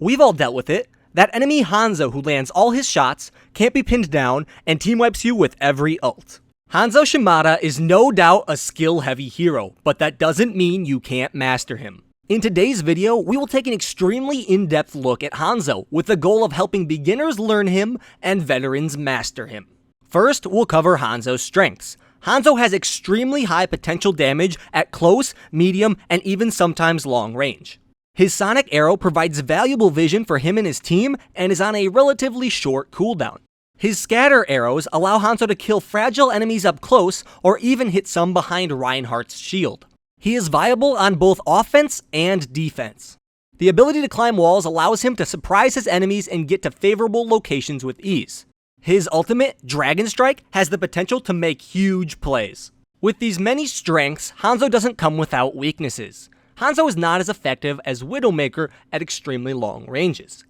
We've all dealt with it. That enemy Hanzo who lands all his shots, can't be pinned down, and team wipes you with every ult. Hanzo Shimada is no doubt a skill-heavy hero, but that doesn't mean you can't master him. In today's video, we will take an extremely in-depth look at Hanzo, with the goal of helping beginners learn him and veterans master him. First, we'll cover Hanzo's strengths. Hanzo has extremely high potential damage at close, medium, and even sometimes long range. His Sonic Arrow provides valuable vision for him and his team, and is on a relatively short cooldown. His Scatter Arrows allow Hanzo to kill fragile enemies up close, or even hit some behind Reinhardt's shield. He is viable on both offense and defense. The ability to climb walls allows him to surprise his enemies and get to favorable locations with ease. His ultimate, Dragon Strike, has the potential to make huge plays. With these many strengths, Hanzo doesn't come without weaknesses. Hanzo is not as effective as Widowmaker at extremely long ranges.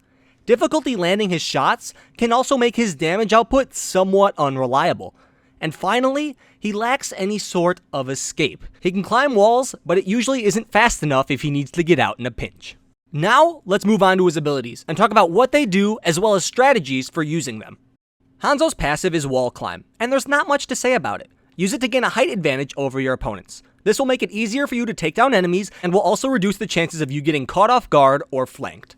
Difficulty landing his shots can also make his damage output somewhat unreliable. And finally, he lacks any sort of escape. He can climb walls, but it usually isn't fast enough if he needs to get out in a pinch. Now, let's move on to his abilities and talk about what they do as well as strategies for using them. Hanzo's passive is Wall Climb, and there's not much to say about it. Use it to gain a height advantage over your opponents. This will make it easier for you to take down enemies and will also reduce the chances of you getting caught off guard or flanked.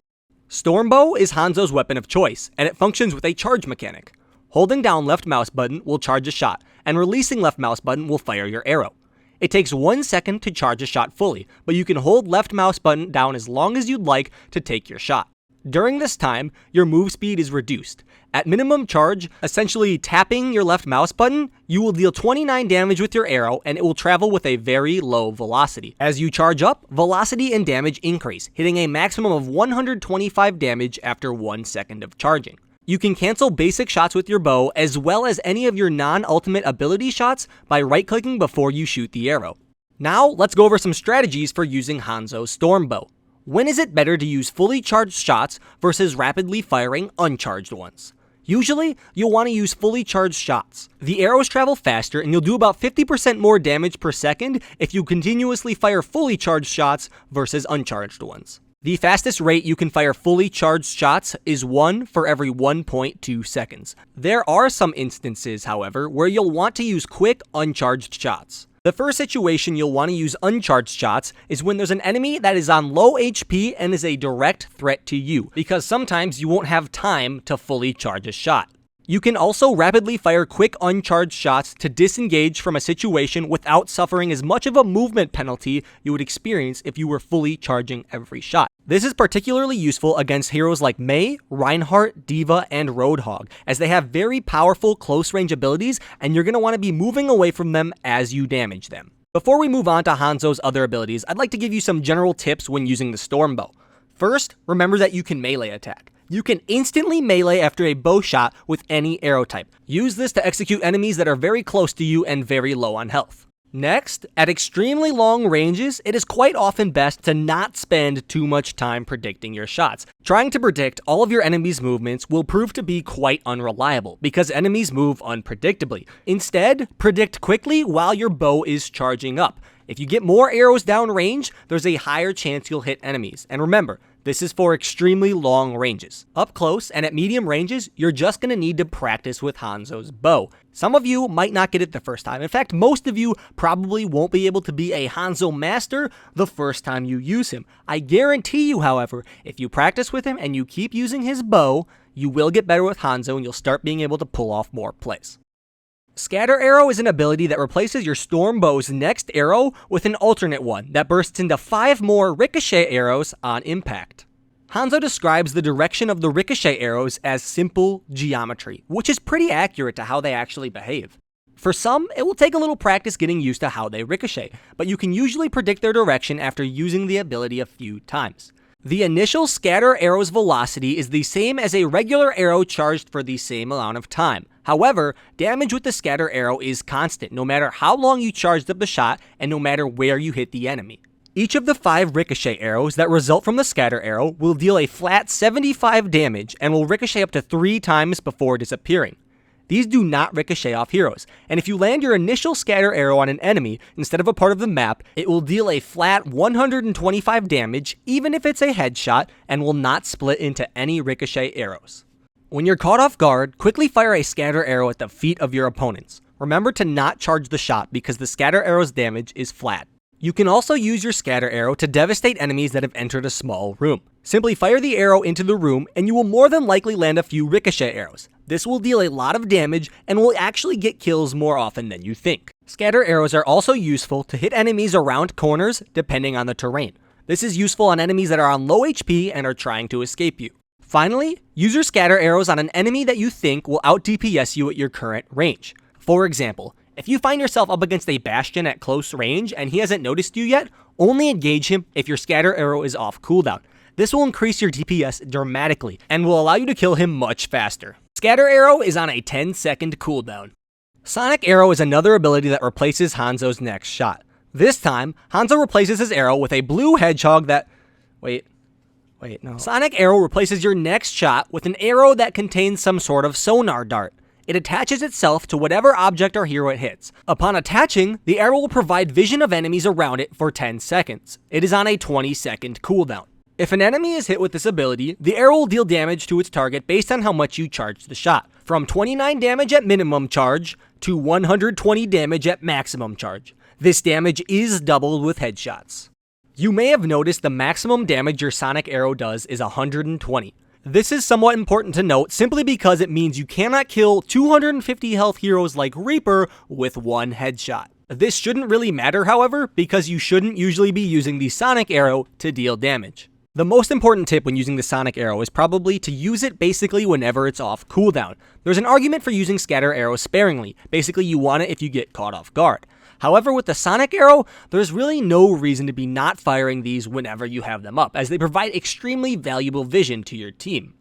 Stormbow is Hanzo's weapon of choice, and it functions with a charge mechanic. Holding down left mouse button will charge a shot, and releasing left mouse button will fire your arrow. It takes 1 second to charge a shot fully, but you can hold left mouse button down as long as you'd like to take your shot. During this time, your move speed is reduced. At minimum charge, essentially tapping your left mouse button, you will deal 29 damage with your arrow and it will travel with a very low velocity. As you charge up, velocity and damage increase, hitting a maximum of 125 damage after 1 second of charging. You can cancel basic shots with your bow as well as any of your non-ultimate ability shots by right-clicking before you shoot the arrow. Now, let's go over some strategies for using Hanzo's Stormbow. When is it better to use fully charged shots versus rapidly firing uncharged ones? Usually, you'll want to use fully charged shots. The arrows travel faster and you'll do about 50% more damage per second if you continuously fire fully charged shots versus uncharged ones. The fastest rate you can fire fully charged shots is 1 for every 1.2 seconds. There are some instances, however, where you'll want to use quick uncharged shots. The first situation you'll want to use uncharged shots is when there's an enemy that is on low HP and is a direct threat to you, because sometimes you won't have time to fully charge a shot. You can also rapidly fire quick uncharged shots to disengage from a situation without suffering as much of a movement penalty you would experience if you were fully charging every shot. This is particularly useful against heroes like Mei, Reinhardt, D.Va, and Roadhog, as they have very powerful close-range abilities and you're going to want to be moving away from them as you damage them. Before we move on to Hanzo's other abilities, I'd like to give you some general tips when using the Stormbow. First, remember that you can melee attack. You can instantly melee after a bow shot with any arrow type. Use this to execute enemies that are very close to you and very low on health. Next, at extremely long ranges, it is quite often best to not spend too much time predicting your shots. Trying to predict all of your enemies' movements will prove to be quite unreliable, because enemies move unpredictably. Instead, predict quickly while your bow is charging up. If you get more arrows downrange, there's a higher chance you'll hit enemies. And remember, this is for extremely long ranges. Up close and at medium ranges, you're just going to need to practice with Hanzo's bow. Some of you might not get it the first time. In fact, most of you probably won't be able to be a Hanzo master the first time you use him. I guarantee you, however, if you practice with him and you keep using his bow, you will get better with Hanzo and you'll start being able to pull off more plays. Scatter Arrow is an ability that replaces your Stormbow's next arrow with an alternate one that bursts into 5 more ricochet arrows on impact. Hanzo describes the direction of the ricochet arrows as simple geometry, which is pretty accurate to how they actually behave. For some, it will take a little practice getting used to how they ricochet, but you can usually predict their direction after using the ability a few times. The initial scatter arrow's velocity is the same as a regular arrow charged for the same amount of time. However, damage with the scatter arrow is constant, no matter how long you charged up the shot and no matter where you hit the enemy. Each of the 5 ricochet arrows that result from the scatter arrow will deal a flat 75 damage and will ricochet up to 3 times before disappearing. These do not ricochet off heroes, and if you land your initial scatter arrow on an enemy instead of a part of the map, it will deal a flat 125 damage even if it's a headshot and will not split into any ricochet arrows. When you're caught off guard, quickly fire a scatter arrow at the feet of your opponents. Remember to not charge the shot because the scatter arrow's damage is flat. You can also use your scatter arrow to devastate enemies that have entered a small room. Simply fire the arrow into the room and you will more than likely land a few ricochet arrows. This will deal a lot of damage and will actually get kills more often than you think. Scatter arrows are also useful to hit enemies around corners depending on the terrain. This is useful on enemies that are on low HP and are trying to escape you. Finally, use your scatter arrows on an enemy that you think will out DPS you at your current range. For example, if you find yourself up against a Bastion at close range and he hasn't noticed you yet, only engage him if your scatter arrow is off cooldown. This will increase your DPS dramatically and will allow you to kill him much faster. Scatter arrow is on a 10-second cooldown. Sonic arrow is another ability that replaces Hanzo's next shot. This time, Hanzo replaces his arrow with a blue hedgehog that... Wait, no. Sonic arrow replaces your next shot with an arrow that contains some sort of sonar dart. It attaches itself to whatever object or hero it hits. Upon attaching, the arrow will provide vision of enemies around it for 10 seconds. It is on a 20-second cooldown. If an enemy is hit with this ability, the arrow will deal damage to its target based on how much you charge the shot, from 29 damage at minimum charge to 120 damage at maximum charge. This damage is doubled with headshots. You may have noticed the maximum damage your sonic arrow does is 120. This is somewhat important to note simply because it means you cannot kill 250 health heroes like Reaper with one headshot. This shouldn't really matter, however, because you shouldn't usually be using the sonic arrow to deal damage. The most important tip when using the sonic arrow is probably to use it basically whenever it's off cooldown. There's an argument for using scatter arrows sparingly. Basically, you want it if you get caught off guard. However, with the sonic arrow, there's really no reason to be not firing these whenever you have them up, as they provide extremely valuable vision to your team.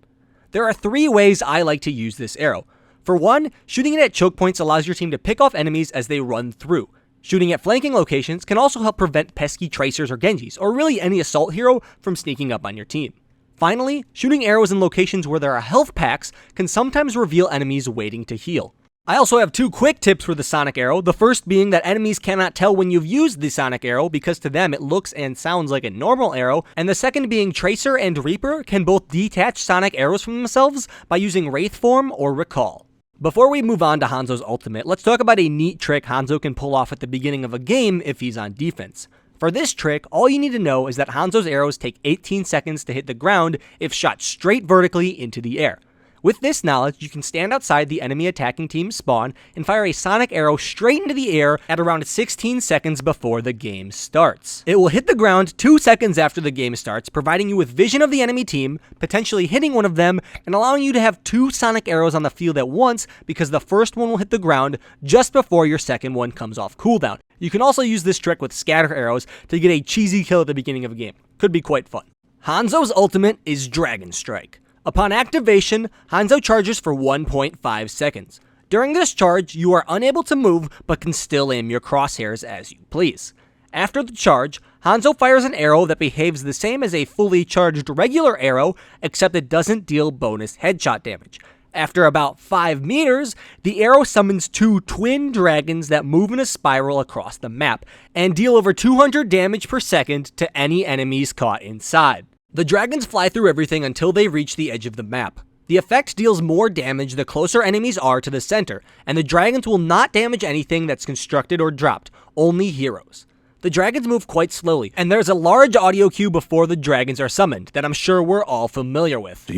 There are 3 ways I like to use this arrow. For one, shooting it at choke points allows your team to pick off enemies as they run through. Shooting at flanking locations can also help prevent pesky Tracers or Genjis, or really any assault hero, from sneaking up on your team. Finally, shooting arrows in locations where there are health packs can sometimes reveal enemies waiting to heal. I also have 2 quick tips for the sonic arrow, the first being that enemies cannot tell when you've used the sonic arrow because to them it looks and sounds like a normal arrow, and the second being Tracer and Reaper can both detach sonic arrows from themselves by using Wraith form or Recall. Before we move on to Hanzo's ultimate, let's talk about a neat trick Hanzo can pull off at the beginning of a game if he's on defense. For this trick, all you need to know is that Hanzo's arrows take 18 seconds to hit the ground if shot straight vertically into the air. With this knowledge, you can stand outside the enemy attacking team's spawn and fire a sonic arrow straight into the air at around 16 seconds before the game starts. It will hit the ground 2 seconds after the game starts, providing you with vision of the enemy team, potentially hitting one of them, and allowing you to have 2 sonic arrows on the field at once because the first one will hit the ground just before your second one comes off cooldown. You can also use this trick with scatter arrows to get a cheesy kill at the beginning of a game. Could be quite fun. Hanzo's ultimate is Dragon Strike. Upon activation, Hanzo charges for 1.5 seconds. During this charge, you are unable to move but can still aim your crosshairs as you please. After the charge, Hanzo fires an arrow that behaves the same as a fully charged regular arrow, except it doesn't deal bonus headshot damage. After about 5 meters, the arrow summons 2 twin dragons that move in a spiral across the map and deal over 200 damage per second to any enemies caught inside. The dragons fly through everything until they reach the edge of the map. The effect deals more damage the closer enemies are to the center, and the dragons will not damage anything that's constructed or dropped, only heroes. The dragons move quite slowly, and there's a large audio cue before the dragons are summoned that I'm sure we're all familiar with.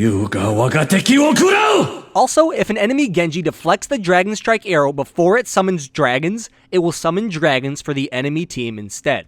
Also, if an enemy Genji deflects the Dragon Strike arrow before it summons dragons, it will summon dragons for the enemy team instead.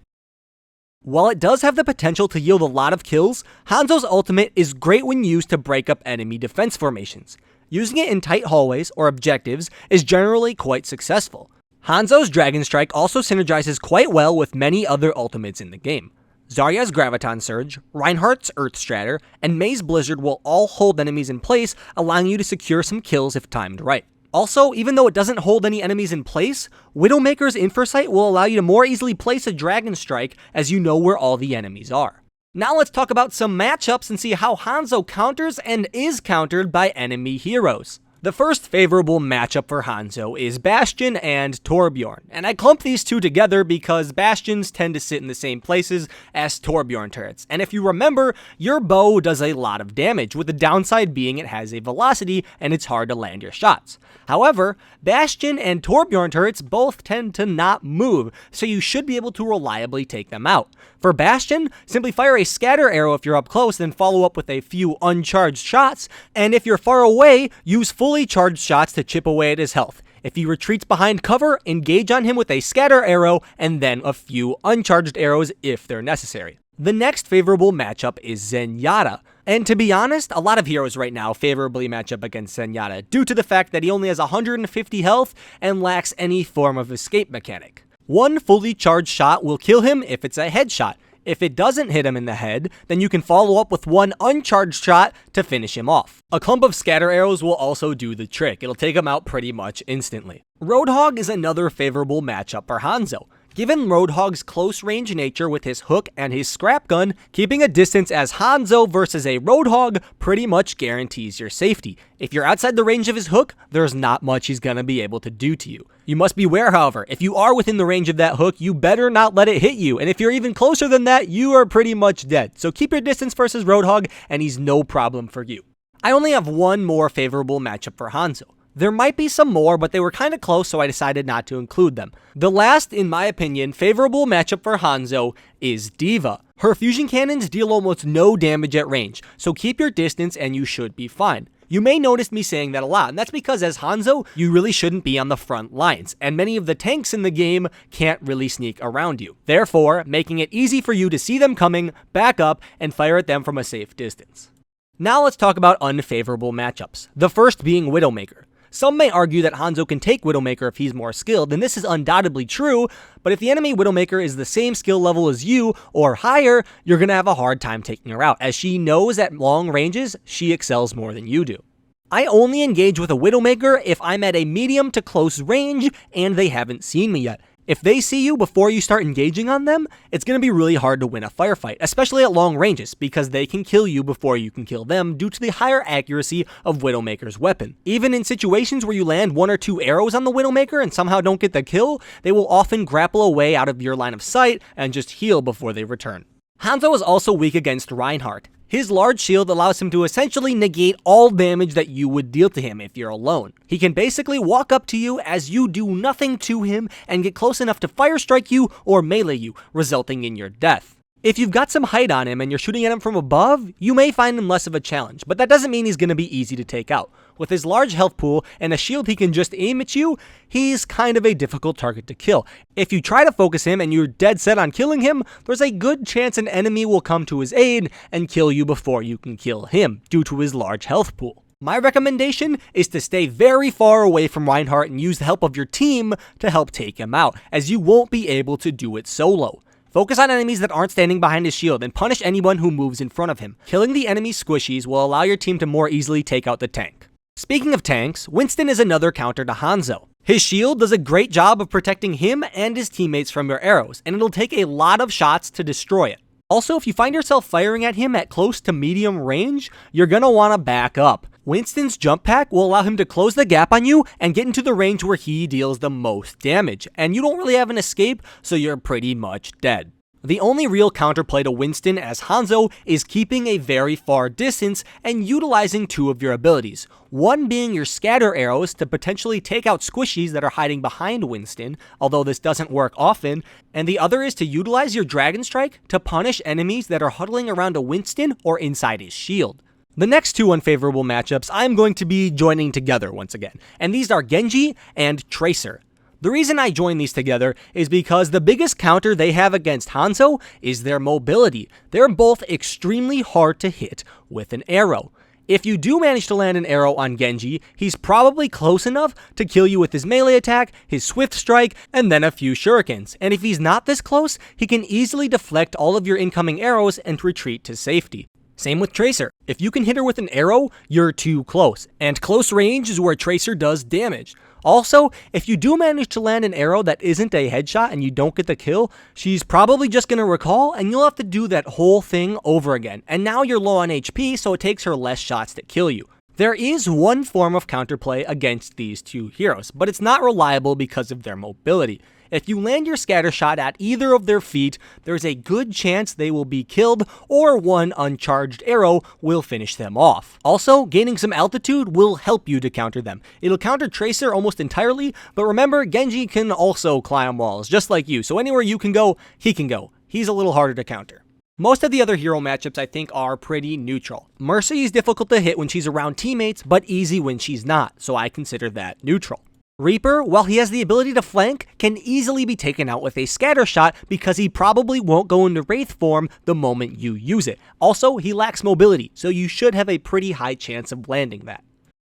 While it does have the potential to yield a lot of kills, Hanzo's ultimate is great when used to break up enemy defense formations. Using it in tight hallways or objectives is generally quite successful. Hanzo's Dragon Strike also synergizes quite well with many other ultimates in the game. Zarya's Graviton Surge, Reinhardt's Earth Stratter, and Mei's Blizzard will all hold enemies in place, allowing you to secure some kills if timed right. Also, even though it doesn't hold any enemies in place, Widowmaker's Infrasight will allow you to more easily place a Dragon Strike as you know where all the enemies are. Now let's talk about some matchups and see how Hanzo counters and is countered by enemy heroes. The first favorable matchup for Hanzo is Bastion and Torbjorn, and I clump these two together because Bastions tend to sit in the same places as Torbjorn turrets, and if you remember, your bow does a lot of damage, with the downside being it has a velocity and it's hard to land your shots. However, Bastion and Torbjorn turrets both tend to not move, so you should be able to reliably take them out. For Bastion, simply fire a scatter arrow if you're up close, then follow up with a few uncharged shots, and if you're far away, use fully charged shots to chip away at his health. If he retreats behind cover, engage on him with a scatter arrow, and then a few uncharged arrows if they're necessary. The next favorable matchup is Zenyatta. And to be honest, a lot of heroes right now favorably match up against Zenyatta due to the fact that he only has 150 health and lacks any form of escape mechanic. One fully charged shot will kill him if it's a headshot. If it doesn't hit him in the head, then you can follow up with one uncharged shot to finish him off. A clump of scatter arrows will also do the trick. It'll take him out pretty much instantly. Roadhog is another favorable matchup for Hanzo. Given Roadhog's close range nature with his hook and his scrap gun, keeping a distance as Hanzo versus a Roadhog pretty much guarantees your safety. If you're outside the range of his hook, there's not much he's gonna be able to do to you. You must beware, however, if you are within the range of that hook, you better not let it hit you, and if you're even closer than that, you are pretty much dead. So keep your distance versus Roadhog, and he's no problem for you. I only have one more favorable matchup for Hanzo. There might be some more, but they were kind of close, so I decided not to include them. The last, in my opinion, favorable matchup for Hanzo is D.Va. Her fusion cannons deal almost no damage at range, so keep your distance and you should be fine. You may notice me saying that a lot, and that's because as Hanzo, you really shouldn't be on the front lines, and many of the tanks in the game can't really sneak around you. Therefore, making it easy for you to see them coming, back up, and fire at them from a safe distance. Now let's talk about unfavorable matchups, the first being Widowmaker. Some may argue that Hanzo can take Widowmaker if he's more skilled, and this is undoubtedly true, but if the enemy Widowmaker is the same skill level as you, or higher, you're gonna have a hard time taking her out, as she knows at long ranges, she excels more than you do. I only engage with a Widowmaker if I'm at a medium to close range, and they haven't seen me yet. If they see you before you start engaging on them, it's going to be really hard to win a firefight, especially at long ranges, because they can kill you before you can kill them due to the higher accuracy of Widowmaker's weapon. Even in situations where you land 1 or 2 arrows on the Widowmaker and somehow don't get the kill, they will often grapple away out of your line of sight and just heal before they return. Hanzo is also weak against Reinhardt. His large shield allows him to essentially negate all damage that you would deal to him if you're alone. He can basically walk up to you as you do nothing to him and get close enough to fire strike you or melee you, resulting in your death. If you've got some height on him and you're shooting at him from above, you may find him less of a challenge, but that doesn't mean he's going to be easy to take out. With his large health pool and a shield he can just aim at you, he's kind of a difficult target to kill. If you try to focus him and you're dead set on killing him, there's a good chance an enemy will come to his aid and kill you before you can kill him, due to his large health pool. My recommendation is to stay very far away from Reinhardt and use the help of your team to help take him out, as you won't be able to do it solo. Focus on enemies that aren't standing behind his shield and punish anyone who moves in front of him. Killing the enemy squishies will allow your team to more easily take out the tank. Speaking of tanks, Winston is another counter to Hanzo. His shield does a great job of protecting him and his teammates from your arrows, and it'll take a lot of shots to destroy it. Also, if you find yourself firing at him at close to medium range, you're gonna wanna back up. Winston's jump pack will allow him to close the gap on you and get into the range where he deals the most damage, and you don't really have an escape, so you're pretty much dead. The only real counterplay to Winston as Hanzo is keeping a very far distance and utilizing 2 of your abilities. One being your scatter arrows to potentially take out squishies that are hiding behind Winston, although this doesn't work often, and the other is to utilize your Dragon Strike to punish enemies that are huddling around a Winston or inside his shield. The next 2 unfavorable matchups I'm going to be joining together once again, and these are Genji and Tracer. The reason I join these together is because the biggest counter they have against Hanzo is their mobility. They're both extremely hard to hit with an arrow. If you do manage to land an arrow on Genji, he's probably close enough to kill you with his melee attack, his swift strike, and then a few shurikens. And if he's not this close, he can easily deflect all of your incoming arrows and retreat to safety. Same with Tracer. If you can hit her with an arrow, you're too close, and close range is where Tracer does damage. Also, if you do manage to land an arrow that isn't a headshot and you don't get the kill, she's probably just going to recall and you'll have to do that whole thing over again. And now you're low on HP, so it takes her less shots to kill you. There is one form of counterplay against these two heroes, but it's not reliable because of their mobility. If you land your scatter shot at either of their feet, there's a good chance they will be killed, or one uncharged arrow will finish them off. Also, gaining some altitude will help you to counter them. It'll counter Tracer almost entirely, but remember, Genji can also climb walls, just like you, so anywhere you can go, he can go. He's a little harder to counter. Most of the other hero matchups I think are pretty neutral. Mercy is difficult to hit when she's around teammates, but easy when she's not, so I consider that neutral. Reaper, while he has the ability to flank, can easily be taken out with a scatter shot because he probably won't go into Wraith form the moment you use it. Also, he lacks mobility, so you should have a pretty high chance of landing that.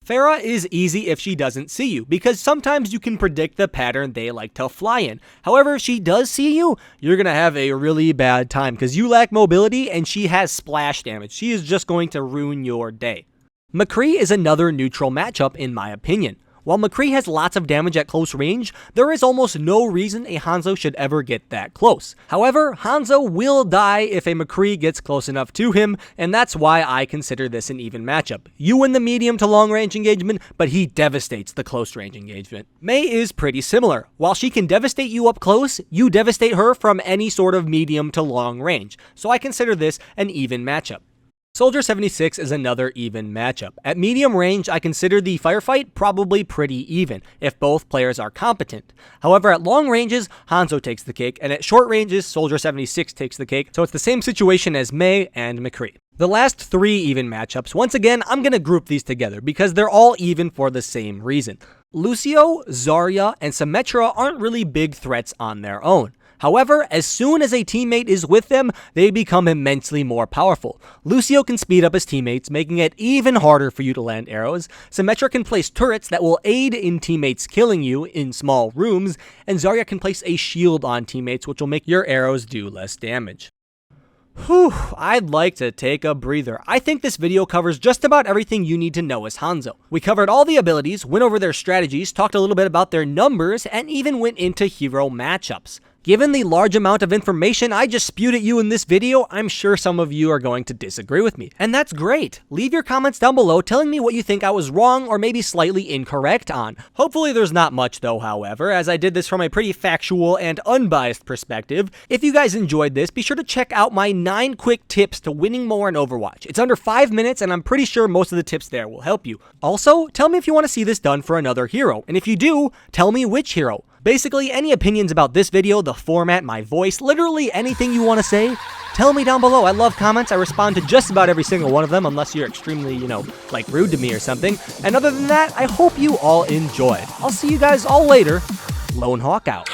Pharah is easy if she doesn't see you, because sometimes you can predict the pattern they like to fly in. However, if she does see you, you're going to have a really bad time because you lack mobility and she has splash damage. She is just going to ruin your day. McCree is another neutral matchup in my opinion. While McCree has lots of damage at close range, there is almost no reason a Hanzo should ever get that close. However, Hanzo will die if a McCree gets close enough to him, and that's why I consider this an even matchup. You win the medium to long range engagement, but he devastates the close range engagement. Mei is pretty similar. While she can devastate you up close, you devastate her from any sort of medium to long range, so I consider this an even matchup. Soldier 76 is another even matchup. At medium range, I consider the firefight probably pretty even, if both players are competent. However, at long ranges, Hanzo takes the cake, and at short ranges, Soldier 76 takes the cake, so it's the same situation as Mei and McCree. The last three even matchups, once again, I'm going to group these together because they're all even for the same reason. Lucio, Zarya, and Symmetra aren't really big threats on their own. However, as soon as a teammate is with them, they become immensely more powerful. Lucio can speed up his teammates, making it even harder for you to land arrows. Symmetra can place turrets that will aid in teammates killing you in small rooms, and Zarya can place a shield on teammates, which will make your arrows do less damage. Whew, I'd like to take a breather. I think this video covers just about everything you need to know as Hanzo. We covered all the abilities, went over their strategies, talked a little bit about their numbers, and even went into hero matchups. Given the large amount of information I just spewed at you in this video, I'm sure some of you are going to disagree with me. And that's great. Leave your comments down below telling me what you think I was wrong or maybe slightly incorrect on. Hopefully there's not much though, however, as I did this from a pretty factual and unbiased perspective. If you guys enjoyed this, be sure to check out my 9 quick tips to winning more in Overwatch. It's under 5 minutes and I'm pretty sure most of the tips there will help you. Also, tell me if you want to see this done for another hero. And if you do, tell me which hero. Basically, any opinions about this video, the format, my voice, literally anything you want to say, tell me down below. I love comments. I respond to just about every single one of them, unless you're extremely, like rude to me or something. And other than that, I hope you all enjoyed. I'll see you guys all later. Lone Hawk out.